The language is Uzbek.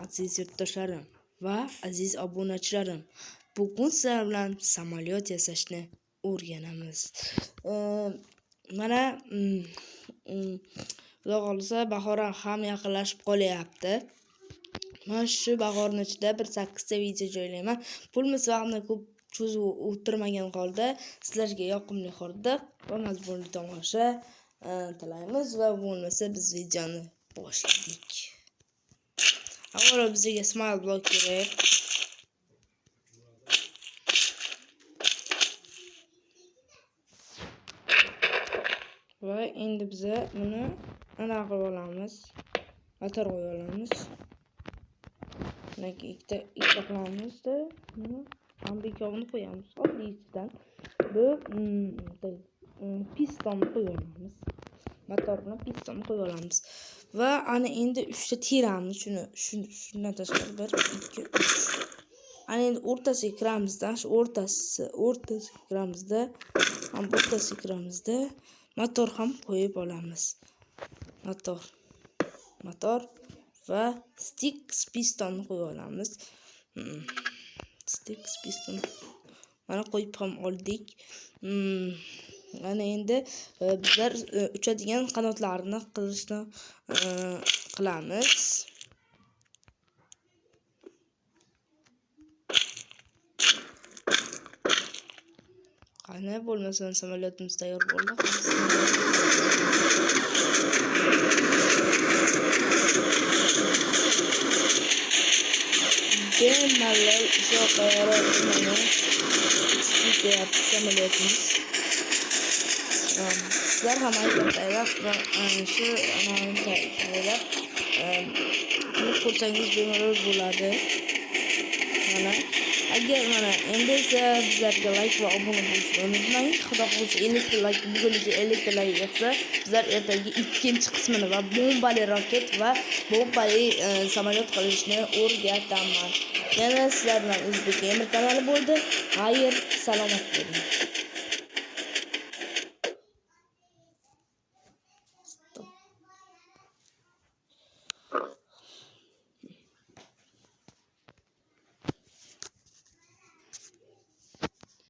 Aziz yurtdoshlarim va aziz obunachilarim, bugun sizlar bilan samolyot yasashni o'rganamiz. Mana Xudo xolisa bahor ham yaqinlashib qolyapti. Mana shu bahorning ichida bir 8 ta video joylayman. Pulimiz vaqtni ko'p cho'zib o'tirmagan holda sizlarga yoqimli hordiq va mazmunli tomosha tilaymiz va bo'lmasa biz videoni boshladik. Avvalo bizga smile block kerak. Va endi biza buni ana qilib olamiz. Motor qo'yib olamiz. Mana ikkita qilamizda, buni ambikovni qo'yamiz. Oddiysidan bu pistonni qo'yib olamiz. Motorni pistonni qo'yib olamiz. Va ana endi 3 ta tiramiz. Shundan tashqari 1 2 3. Ana endi o'rtasiga kiramizda, shu o'rtasiga kiramizda, ham o'rtasiga kiramizda motor ham qo'yib olamiz. Motor va stick pistonni qo'yib olamiz. Stick piston mana qo'yib ham oldik. Mana endi bizlar uchadigan qanotlarni qilamiz. Qani bo'lmasa samolyotimiz tayyor bo'ldi. Bemalol uzoqroq mana ishlab samolyotimiz. Sizlar ham aytaylar va shu tayyorlab qilib ko'rsangiz bemalol bo'ladi. Mana agar mana endi esa bizlarga like va obuna bo'lishni unutmang. Xudo xolisa 50 ta like, bugun 50 ta like yoqsa bizlar ertaga ikkinchi qismini va bombali roket va bombali samolyot qilishni o'rgataman. Yana sizlar bilan O'zbek Gamer kanali bo'ldi. Xayr, salomat bo'ling.